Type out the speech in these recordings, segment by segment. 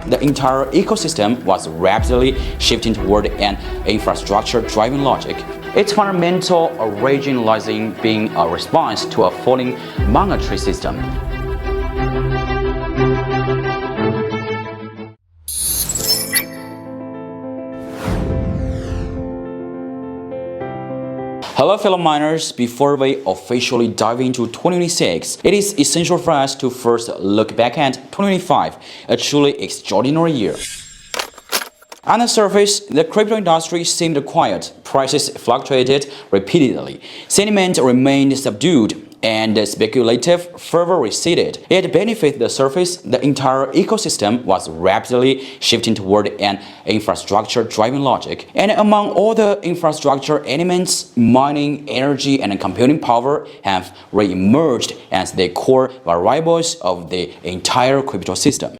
the entire ecosystem was rapidly shifting toward an infrastructure-driven logic. Its fundamental origin lies in being a response to a falling monetary system. Hello fellow miners, before we officially dive into 2026, it is essential for us to first look back at 2025, a truly extraordinary year. On the surface, the crypto industry seemed quiet, prices fluctuated repeatedly, sentiment remained subdued, and the speculative fervor receded. Yet beneath the surface, the entire ecosystem was rapidly shifting toward an infrastructure-driven logic. And among all the infrastructure elements, mining, energy, and computing power have re-emerged as the core variables of the entire crypto system.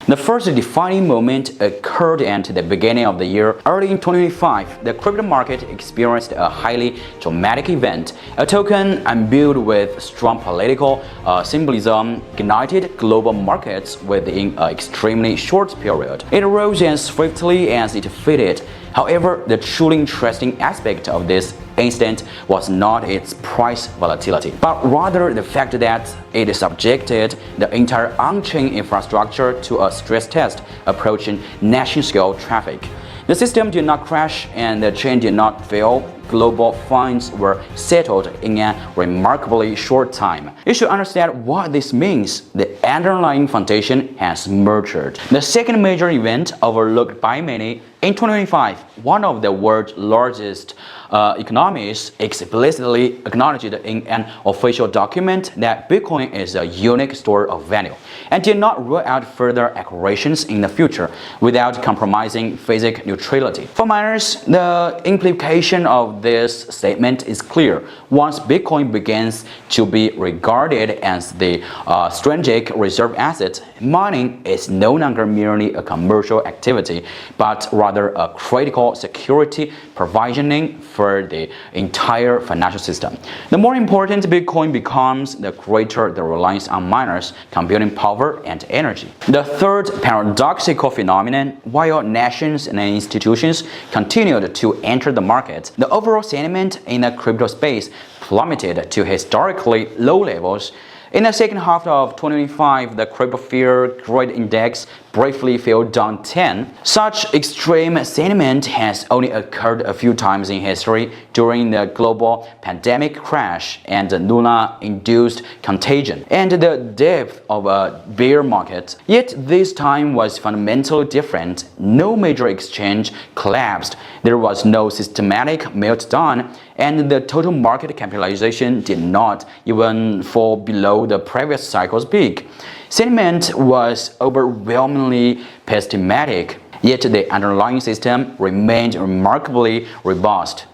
The first defining moment occurred at the beginning of the year. Early in 2025, the crypto market experienced a highly dramatic event. A token imbued with strong political symbolism ignited global markets within an extremely short period. It rose as swiftly as it faded. However, the truly interesting aspect of this incident was not its price volatility, but rather the fact that it subjected the entire on-chain infrastructure to a stress test approaching nation-scale traffic. The system did not crash and the chain did not fail. Global funds were settled in a remarkably short time. You should understand what this means. The underlying foundation has matured. The second major event overlooked by many in 2025, one of the world's largest economies explicitly acknowledged in an official document that Bitcoin is a unique store of value and did not rule out further acquisitions in the future without compromising physical neutrality. For miners, the implication of this statement is clear. Once Bitcoin begins to be regarded as the strategic reserve asset, mining is no longer merely a commercial activity, but rather a critical security provisioning for the entire financial system. The more important Bitcoin becomes, the greater the reliance on miners, computing power, and energy. The third paradoxical phenomenon, while nations and institutions continued to enter the market, the overall sentiment in the crypto space plummeted to historically low levels. In the second half of 2025, the crypto fear grade index briefly fell down 10. Such extreme sentiment has only occurred a few times in history, during the global pandemic crash and the Luna-induced contagion, and the depth of a bear market. Yet this time was fundamentally different. No major exchange collapsed, there was no systematic meltdown, and the total market capitalization did not even fall below the previous cycle's peak. Sentiment was overwhelmingly pessimistic, yet the underlying system remained remarkably robust.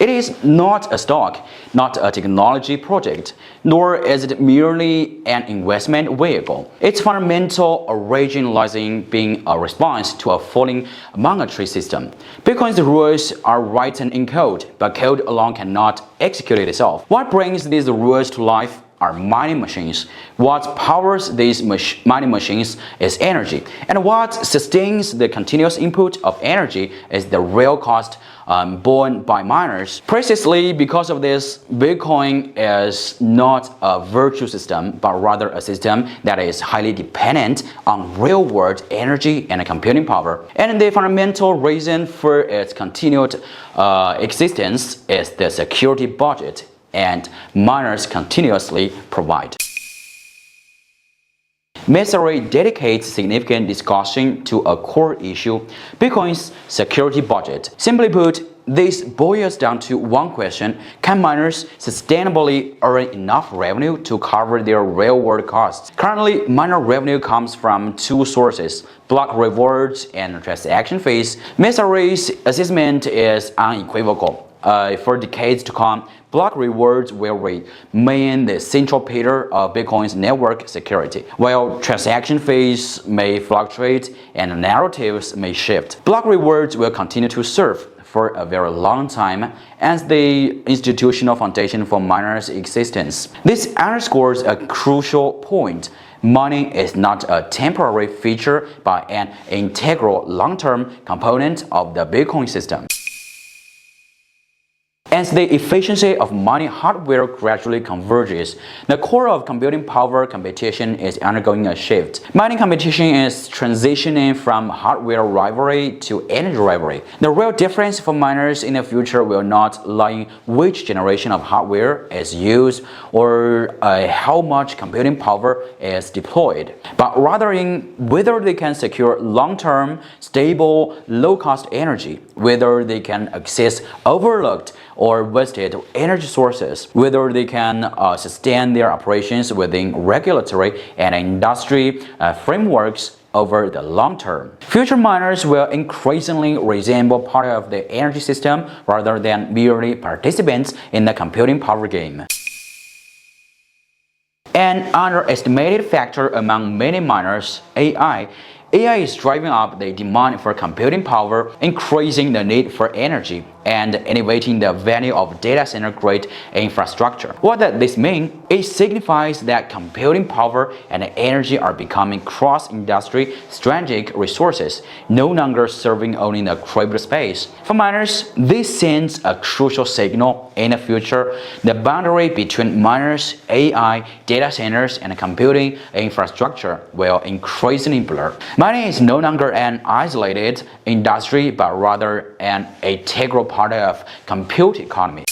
It is not a stock, not a technology project, nor is it merely an investment vehicle. Its fundamental origin lies in being a response to a falling monetary system. Bitcoin's rules are written in code, but code alone cannot execute itself. What brings these rules to life are mining machines. What powers these mining machines is energy, and what sustains the continuous input of energy is the real cost borne by miners. Precisely because of this, Bitcoin is not a virtual system, but rather a system that is highly dependent on real-world energy and computing power. And the fundamental reason for its continued existence is the security budget and miners continuously provide. Messari dedicates significant discussion to a core issue, Bitcoin's security budget. Simply put, this boils down to one question: can miners sustainably earn enough revenue to cover their real-world costs? Currently, miner revenue comes from two sources: block rewards and transaction fees. Messari's assessment is unequivocal. For decades to come, block rewards will remain the central pillar of Bitcoin's network security, while transaction fees may fluctuate and narratives may shift. Block rewards will continue to serve for a very long time as the institutional foundation for miners' existence. This underscores a crucial point. Mining is not a temporary feature but an integral long-term component of the Bitcoin system. As the efficiency of mining hardware gradually converges, the core of computing power competition is undergoing a shift. Mining competition is transitioning from hardware rivalry to energy rivalry. The real difference for miners in the future will not lie in which generation of hardware is used or how much computing power is deployed, but rather in whether they can secure long-term, stable, low-cost energy, whether they can access overlooked or wasted energy sources, whether they can sustain their operations within regulatory and industry frameworks over the long term. Future miners will increasingly resemble part of the energy system rather than merely participants in the computing power game. An underestimated factor among many miners, AI. AI is driving up the demand for computing power, increasing the need for energy, and elevating the value of data center grade infrastructure. What does this mean? It signifies that computing power and energy are becoming cross-industry strategic resources, no longer serving only the crypto space. For miners, this sends a crucial signal. In the future, the boundary between miners, AI, data centers, and computing infrastructure will increasingly blur. Mining is no longer an isolated industry, but rather an integral part of compute economy.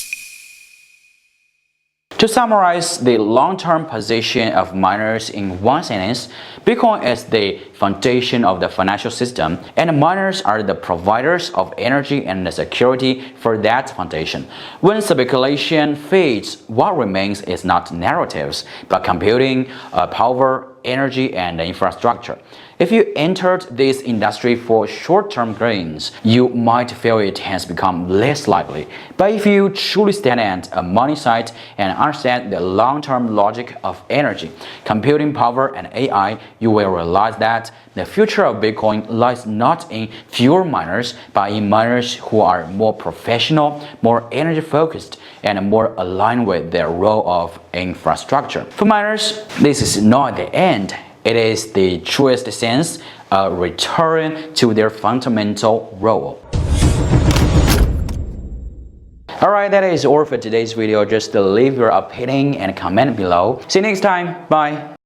To summarize the long-term position of miners in one sentence, Bitcoin is the foundation of the financial system, and miners are the providers of energy and the security for that foundation. When speculation fades, what remains is not narratives, but computing, power, energy, and infrastructure. If you entered this industry for short-term gains, you might feel it has become less likely. But if you truly stand at a money site and understand the long-term logic of energy, computing power, and AI, you will realize that the future of Bitcoin lies not in fewer miners, but in miners who are more professional, more energy-focused, and more aligned with their role of infrastructure. For miners, this is not the end. It is the truest sense, a return to their fundamental role. Alright, that is all for today's video. Just leave your opinion and comment below. See you next time. Bye.